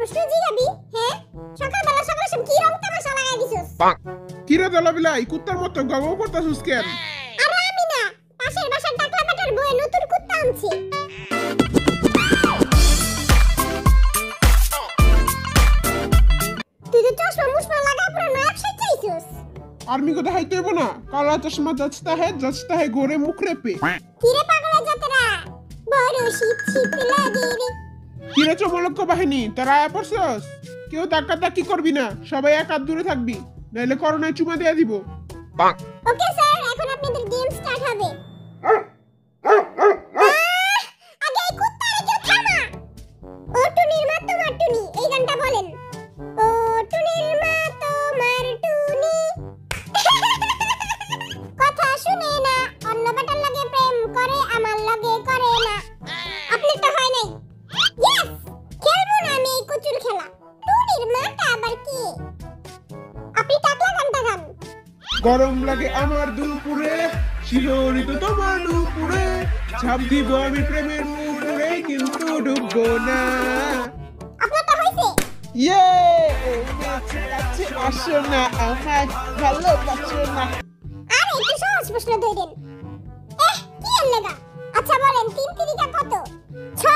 প্রশ্ন জিগাবি হ্যাঁ সকালবেলা সকালে সব কি রং তামাশা লাগাই দিছস কি রে দলাবিলা এই কুত্তার মতো গাও করতাছস কেন আরে আমি না পাশের বাসার টাকলা বেটার বয়ে নতুন কুত্তা আনছি তুই তো চশমা মুশমা লাগা পুরো নাক সাজাইছস आर्मी को देखाई देबो ना काला चश्मा जचता है गोरे मुखरे पे কিরে পাগলা যাতরা বড় শীত শীত লাগে রে কিরে চমলক বাহিনী তোরা আয়া পড়ছস কেউ ধাক্কা ধাক্কি করবি না সবাই এক হাত দূরে থাকবি নাইলে করোনায় চুমা দেয়া দিব ওকে স্যার এখন আপনাদের গেম স্টার্ট হবে আগে এই কুত্তারে কেউ থামা ও টুনির মা তোমার টুনি এই গানটা বলেন ও টুনির মা তোমার টুনি কথা শুনে না অন্য বেটার লগে প্রেম করে আমার লগে করে না আপনি তো হয় নাই ইয়েস খেলবো না আমি এই কুচুর খেলা টুনির মাটা আবার কি আপনি টাকলা গানটা গান গরম লাগে আমার দুপুরে শিহরিত তোমার দুপুরে ছাপ দিব আমি প্রেমের পুকুরে কিন্তু ডুববো না আপনারটা হইছে ইয়ে কাছে আসো না আমায় ভালোবাসো না আরে একটু সহজ প্রশ্ন ধরেন কি এর লাগা আচ্ছা বলেন 3 তিরিকা কত 6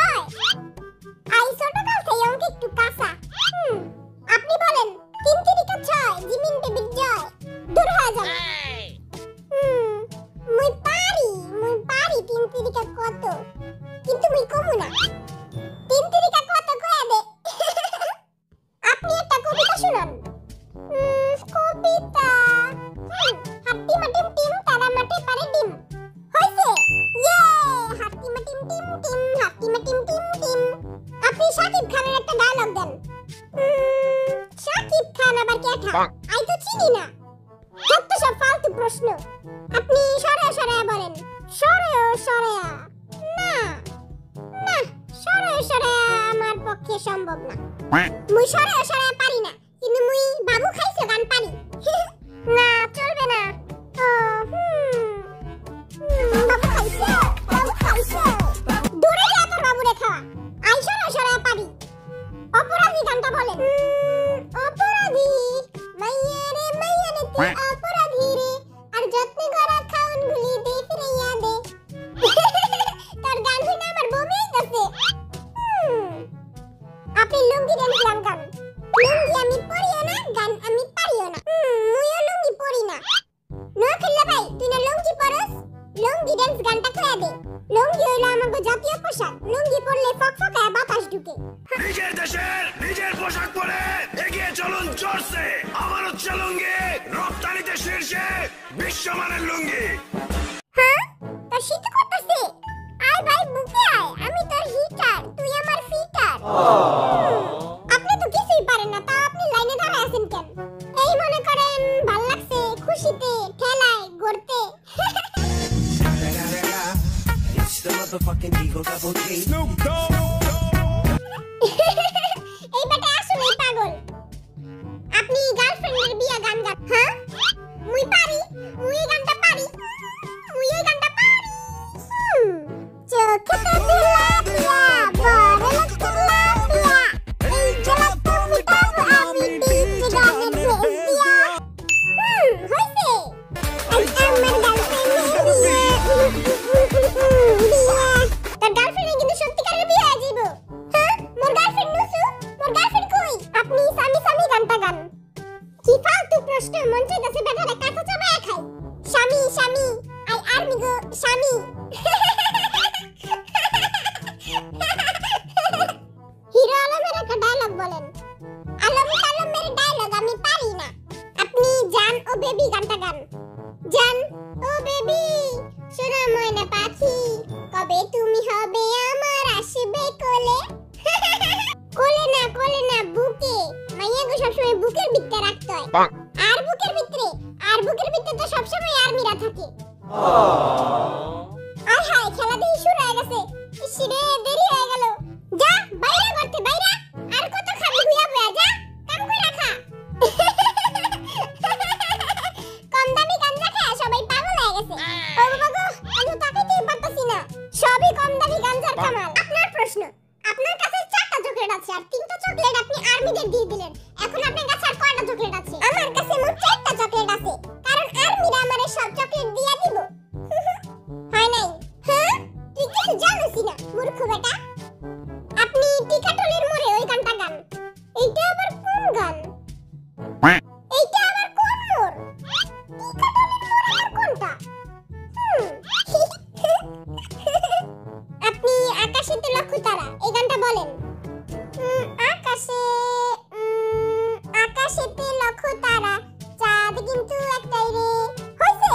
আই ছোটকাল থেকে অঙ্ক একটু কাঁচা আপনি বলেন 3 তিরিকা 6 জিমিন বেবির জয় দূর হয়ে যাবে মুই পারি 3 তিরিকা কত কিন্তু মুই কমু না 3 তিরিকা কত কয়া দে আপনি একটা কবিতা শুনান কবিতা হাতি মাটিম টিম তারা মাটি পারে ডিম হইছে ইয়ে হাতি মাটিম টিম টিম হাতি মাটিম টিম টিম আপনি শাকিব খানের একটা ডায়লগ দেন শাকিব খান আবার কেঠা আই তো চিনি না যত সব ফালতু প্রশ্ন আপনি সরে সরে বলেন সরে সরে না না সরে সরে আমার পক্ষে সম্ভব না মুই সরে সরে পারি না কিন্তু মুই বাবু খাইছো গান পারি না চলবে না বাবু খাইছো দূরে যা তোর বাবু রেখা আই সরে সরে পারি অপরাধী গানটা বলেন অপরাধী মাইয়ারে তুই অপরাধী রে আর যত্ন করা খাউন গুলি দে ফিরাইয়া দে তোর গান শুনে আমার বমি হইতাছে আপনি লুঙ্গি ড্যান্স গান লুঙ্গি আমি পরিও না গান আমি পারিও না মুইও লুঙ্গি পরি না নোয়াখালী ভাই তুই না লুঙ্গি পরস লুঙ্গি ড্যান্স গানটা কয়া দে লুঙ্গি হইলো আমাদের জাতীয় পোশাক লুঙ্গি পরলে ফকফকায় বাতাস ঢুকে নিজের দেশের নিজের পোশাক পরে এগিয়ে চলুন জোরসে আমার হচ্ছে লুঙ্গি রপ্তানিতে শীর্ষে বিশ্বমানের লুঙ্গি হ্যাঁ তোর শীত করতেছে আয় ভাই বুকে আয় আমি তোর হিটার তুই আমার ফিটার আপনি তো কিছুই পারেন না তা আপনি লাইনে দাঁড়ায় আছেন কেন এই মনে করেন ভাল লাগছে খুশিতে ঠেলায় গড়তে It's the motherfucking Eagle Double G Snoop Dogg এই বেটা আসলেই পাগল আপনি গার্লফ্রেন্ডের বিয়া গান গান হ্যাঁ মুই পারি মুই এই গানটা পারি মুই এই গানটা পারি চোখে দিলা দিয়া বড় লাগলা দিয়া এই জলা তুমি পাবো আমি দিতে গানে প্রেম দিয়া হইছে আই আমার গার্লফ্রেন্ডের বিয়া তার গার্লফ্রেন্ড কিন্তু সত্যিকারের বিয়া আজীব হ্যাঁ মোর গার্লফ্রেন্ড নুসু মোর গার্লফ্রেন্ড কই আপনি স্বামী গানটা গান কি ফালতু প্রশ্ন মন চাইতাছে বেটারে কাঁথা চাবায় খাই স্বামী আই আর্মি গো স্বামী হিরো আলমের একটা ডায়লগ বলেন আলমের ডায়লগ আমি পারি না আপনি জান ও বেবি গানটা গান জান ও বেবি সোনা ময়না পাখি কবে তুমি হবে আমার আসবে কোলে কোলে না বুকে মাইয়া গো সবসময় বুকের ভিতরে রাখতে হয় আর বুকের ভিতরে তো সবসময় আর্মিরা থাকে আয় হায় খেলা দেখি শুরু হয়ে গেছে ইসরে দেরি হয়ে গেল যা বাইরে করতে বাইরে আর কত খাবি হুইয়া বয়া যা কাম করে রাখা কম দামি গাঞ্জা খায় সবাই পাগল হয়ে গেছে ও বাবা গো আমি তাকাইতেই পারতাছি না সবই কম দামি গাঞ্জার কামাল আপনার প্রশ্ন আপনার কাছে 4টা চকলেট আছে আর 3টা চকলেট আপনি আর্মিদের দিয়ে দিলেন। এখন আপনার কাছে আর কয়টা চকলেট আছে? আমার কাছে মোট 4টা চকলেট আছে, কারণ আর্মিরা আমারে সব চকলেট দিয়ে দিব। হয় নাই? হ্যাঁ, তুই কিছু জানিস না মূর্খ বেটা। আপনি টিকাটলের মোড়ে ওই গানটা গান। এইটা আবার কোন গান? এইটা আবার কোন মোড়? টিকাটলের মোড় আবার কোনটা? আপনি আকাশেতে লক্ষ্য তারা এই গানটা বলেন। আকাশেতে লক্ষ্য তারা, চাঁদ কিন্তু একটাই রে। হইছে?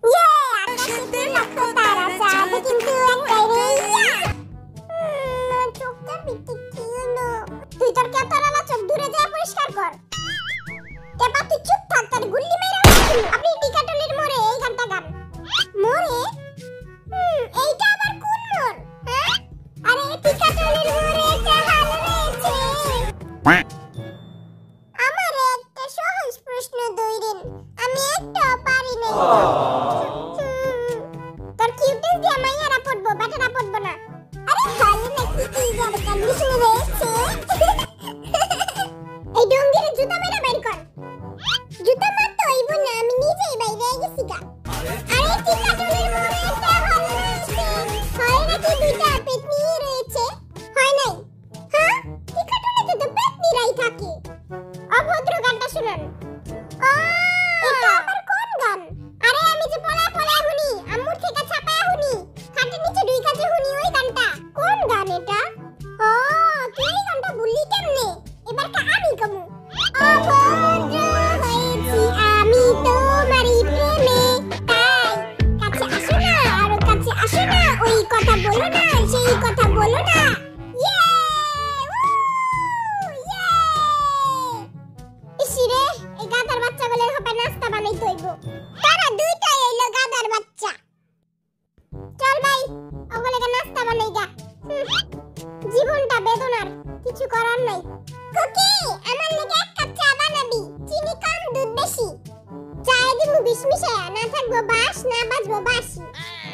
ইয়ে, আকাশেতে লক্ষ্য তারা, চাঁদ কিন্তু একটাই রে। চোখটা বিটি কি হলো? তুই তোর কেতরালা চোখ দূরে যা পরিষ্কার কর। কেপা তুই চুপ থাক, তোর গুল্লি মেরে মারবো। আপনি টিকাটলের মোড়ে এই গানটা গান। মোড়ে? এইটা আবার কোন মোড়? হ্যাঁ? আরে টিকাটলের মোড়ে চাহাল রয়েছে। আমার একটা সহজ প্রশ্ন দইরেন, আমি একটা পারি নাই। তোর কিউটেস দিয়ে মাইয়ারা পড়বো, বেটারা পড়বো না। আরে হালে নাকি কি যাবে কন্ডিশনে রয়েছে। এই ডঙ্গির জুতা মেরা বাইর কর। জুতা মারতে হইব না, আমি নিজেই বাইরে গেছি গা। আরে টিকাটলের মোড়ে চাহাল রয়েছে। হয় নাকি দুইটা পেতনি রয়েছে? হয় নাই? হ্যাঁ, টিকাটলে তো পেতনিরাই থাকে। অভদ্র গানটা শুনুন। এটা আবার কোন গান? আরে আমি যে পলা পলা হুনি, আম্মুর থেকে ছাপায়া হুনি, খাটের নিচে দুই কাজে হুনি ওই গানটা। কোন গান এটা? ও, তুই এই গানটা ভুললি কেমনে? এবার কা আমি কমু। অভদ্র হয়েছি আমি তোমারই প্রেমে, তাই কাছে আসো না, আরো কাছে আসো না, ওই কথা বলো না, সেই কথা বলো না। ইসিরে, এই গাদার বাচ্চা বলে হবে নাস্তা বানাইতে হইব। তারা দুইটাই এলো গাদার বাচ্চা। চল ভাই, ওগুলোকে নাস্তা বানাই গা। জীবনটা বেদনার, কিছু করার নাই। কুকি, আমার লেগে 1 কাপ চা বানাবি, চিনি কম দুধ বেশি। চায়ে দিমু বিষ মিশায়া, না থাকবো বাস, না বাজবো বাসি।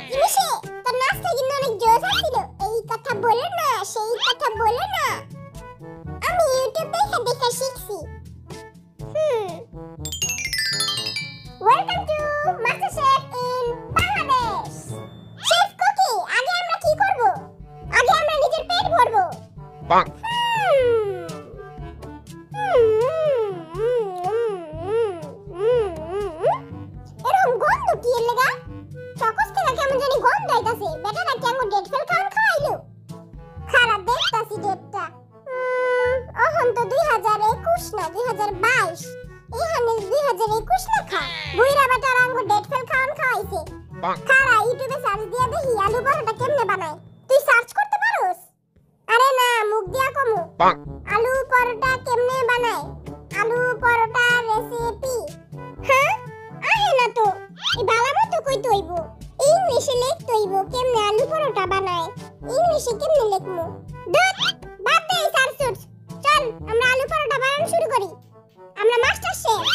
জিনিসে তোর নাস্তা কিন্তু অনেক জোশ আছিল। এই কথা বলো না, সেই কথা বলো না। আমি ইউটিউব দেখে দেখে শিখছি। Welcome to MasterChef in Bangladesh. Chef Cookie, আগে আমরা কি করব? আগে আমরা নিজের পেট ভরবো। এরকম গন্ধ কি এর লাগা? চকস থেকে কেমন জানি গন্ধ আইতাছে। বেটারা কি আঙ্গুর ডেট ফেল খাওয়াইলো? খারাপ দেখতাছি ডেটটা। এখন তো 2021 না, 2022। এখানে 2021 লেখা। বুইরা বেটার আঙ্গুর ডেট ফেল খাওয়াইছে। খারা ইউটিউবে সার্চ দিয়া দেখি আলু পরোটা কেমনে বানায়। তুই সার্চ করতে পারোস? আরে না, মুখ দিয়া কমু। আলু পরোটা কেমনে বানায়? আলু পরোটা রেসিপি। হ্যাঁ, আহে না তো। এই বালা মতো কইতে হইব। ইংলিশে লিখতে হইব কেমনে আলু পরোটা বানায়। ইংলিশে কেমনে লিখমু? দত বাদ দে সার্চ। চল আমরা আলু পরোটা বানানো শুরু করি। আমরা মাস্টার শেফ।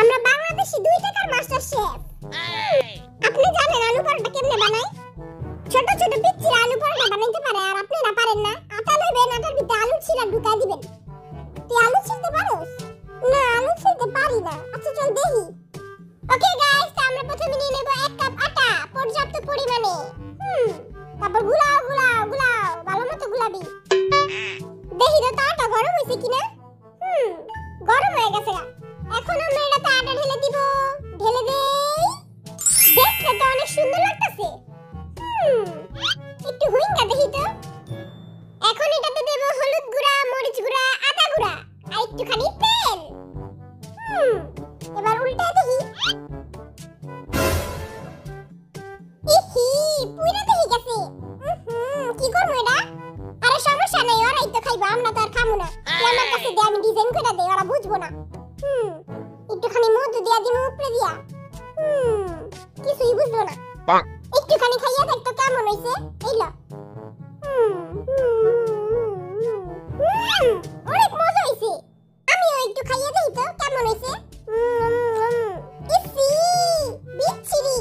আমরা বাংলাদেশি 2 টাকার মাস্টার শেফ। আপনি জানেন আলু পরোটা কেমনে বানায়? ছোট ছোট পিচ্চি আলু পরোটা বানাইতে পারে, আর আপনারা পারেন না। আটা লইবেন, আটার ভিতরে আলু ছিলা ঢুকাই দিবেন। তুই আলু ছিলতে পারোস? না, আলু ছিলতে পারি না। আচ্ছা চল দেখি। ওকে গাইস, আমরা প্রথমে নিয়ে নেব 1 কাপ আটা পর্যাপ্ত পরিমাণে। তারপর গুলাও গুলাও গুলাও, ভালো মতো গুলাবি। দেখি তো আটা গরম হইছে কিনা। গরম হয়ে গেছে। এখন আমরা এটাতে আটা ঢেলে দিব। ঢেলে দেই। দেখতে তো অনেক সুন্দর লাগতেছে। একটু হুইঙ্গা দেখি তো। এখন এটাতে দেব হলুদ গুঁড়া, মরিচ গুঁড়া, আদা গুঁড়া আর একটুখানি তেল। এবার উল্টায় দেখি। ইহি, পুরা দেখি গেছে। কি করব এটা? আরে সমস্যা নাই, ওরাই তো খাইবো, আমরা তো আর খামু না। তুই আমার কাছে দে, আমি ডিজাইন করে দেই, ওরা বুঝবো না। একটুখানি মধু দিয়া দিমু উপরে দিয়া। কিছুই বুঝবো না। একটুখানি খাইয়া দেখ তো কেমন হইছে। এই ল। অনেক মজা হইছে। আমিও একটু খাইয়া দেই তো কেমন হইছে। ইসি বিচ্ছিরি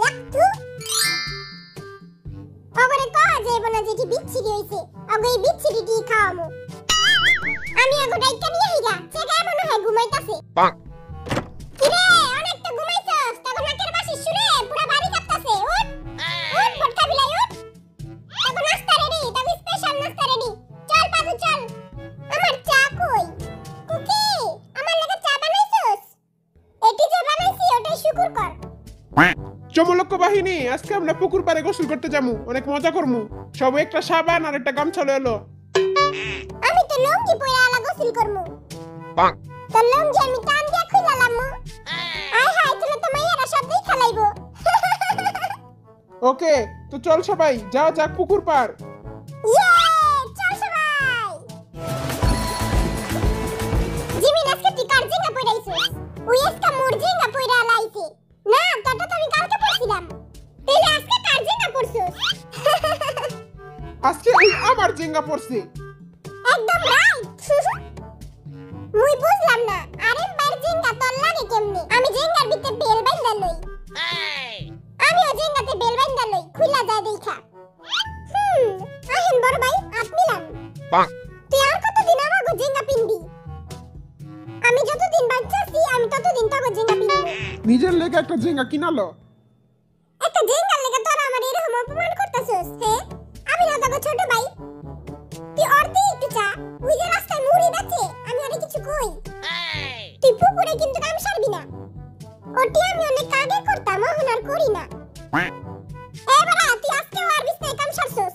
লাগতু। খবরে কর যাইব না যেটি বিচ্ছিরি হইছে আগে এই বিচ্ছিরিটি খাওয়ামু আমি আগে ডাইকা নিয়ে আইগা চেগা মনে হয় ঘুমাইতাছে কিরে অনেক তো ঘুমাইছস তখন নাকের বাসি শুরে পুরো বাড়ি কাঁপতাছে উঠ উঠ ভটকা বিলাই উঠ তখন নাস্তা রেডি তবে স্পেশাল নাস্তা রেডি চল পাদু চল আমার চা কই কুকি আমার লাগা চা বানাইছস এটি যে বানাইছি ওটাই শুকর কর চমলক্ষ বাহিনী, আজকে আমরা পুকুর পাড়ে গোসল করতে যাবো, অনেক মজা করবো। সবাই একটা সাবান আর একটা গামছা লয়ে এলো। আমি তো লুঙ্গি পরে আলা গোসল করমু তো লুঙ্গি আমি টান দিয়া খুইলালাম আয় হায় তুমি তো মাইয়ারা সব দেখা লাইবো ওকে, তো চল সবাই যাও যাক পুকুর পাড়। ইয়ে চল সবাই জিমিন আজকে তুই কার জিঙ্গা পড়াইছিস ওই আজকে মোর জিঙ্গা পড়া লাইছে না তোটা তো আমি কালকে পড়ছিলাম তাইলে আজকে কার জিঙ্গা পড়ছিস আজকে ওই আমার জিঙ্গা পড়ছে। একদম রাইট মুই বুঝলাম না আরে বার জিঙ্গা তোর লাগে কেমনে আমি জিঙ্গার ভিতরে বেল বাইন্দা লই আমিও জিঙ্গাতে বেল বাইন্দা লই খুইলা যায় দেখা আহেন বড় ভাই আপনিলাম তুই আর কতদিন আমাগো জিঙ্গা পিনবি আমি যতদিন বাঁচছি আমি ততদিন তোগো জিঙ্গা পিনবো নিজের লেগে একটা জিঙ্গা কিনালো। একটা জিঙ্গার লেগে তোরা আমার এরকম অপমান করতেছস হ্যাঁ আমি না তোগো ছোট ভাই তুই অর্ধেক একটু চা ওই যে রাস্তায় মুড়ি বেচে আমি আরে কিছু কই তুই পুকুরে কিন্তু কাম সারবি না ওটি আমি অনেক আগে করতাম এখন আর করি না এবারে তুই আজকে আর বিস্তায় কাম সারছস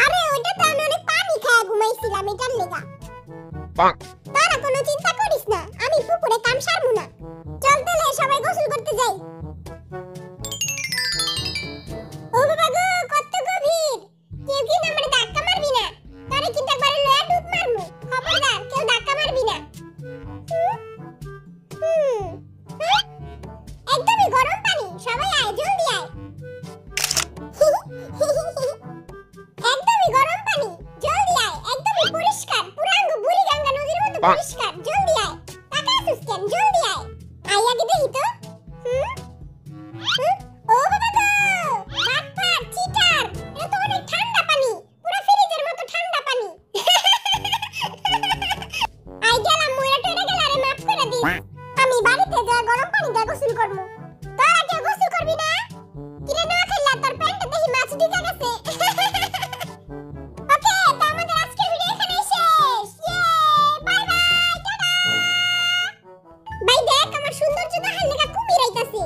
আরে ওইটা তো আমি অনেক পানি খায়া ঘুমাইছিলাম এটার লেগা তারা কোনো চিন্তা করিস না আমি পুকুরে কাম সারমু না চল তাহলে সবাই গোসল করতে যাই ও বাবা গো কত গভীর কেউ কি আমারে ধাক্কা মারবি না তারে কিন্তু একবার লয়া ডুব মারমু খবরদার কেউ ধাক্কা মারবি না একদমই গরম পানি সবাই আয় জলদি আয় একদমই গরম পানি জলদি আয় একদমই পরিষ্কার পুরাঙ্গ বুড়িগঙ্গা নদীর মতো পরিষ্কার জলদি আয় টাকা আসুস কেন জলদি আয় আয় আগে দেখি তো ও বাবা গো বাটপার চিটার এটা তো অনেক ঠান্ডা পানি পুরো ফ্রিজের মতো ঠান্ডা পানি আই গেলাম মুইরা টরে গেলারে মাফ করে দিস আমি বাড়িতে যা গরম পানি দিয়ে গোসল করব তোরা কেউ গোসল করবি না কিরে না খেলা তোর প্যান্টে দেখি মাছ ঢুকে গেছে ওকে তো আমাদের আজকের ভিডিও এখানে শেষ বাই বাই টাটা ভাই দেখ আমার সৌন্দর্য দেখার লাগা কুমির আইতাছে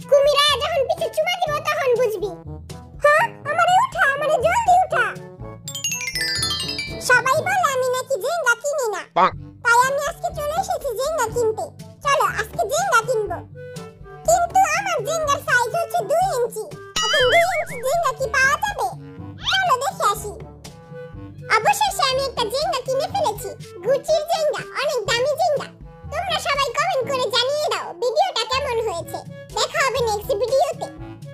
কুমিরা যখন পিছে চুমা দিব তখন বুঝবি হ্যাঁ আমারে উঠা আমারে জলদি উঠা সবাই বলে আমি নাকি জিঙ্গা কিনি না তাই আমি আজকে চলে এসেছি জিঙ্গা কিনতে চলো আজকে জিঙ্গা কিনবো কিন্তু আমার জিঙ্গার সাইজ হচ্ছে 2 ইঞ্চি এখন 2 ইঞ্চি জিঙ্গা কি পাওয়া যাবে চলো দেখে আসি অবশেষে আমি একটা জিঙ্গা কিনে ফেলেছি গুচির জিঙ্গা অনেক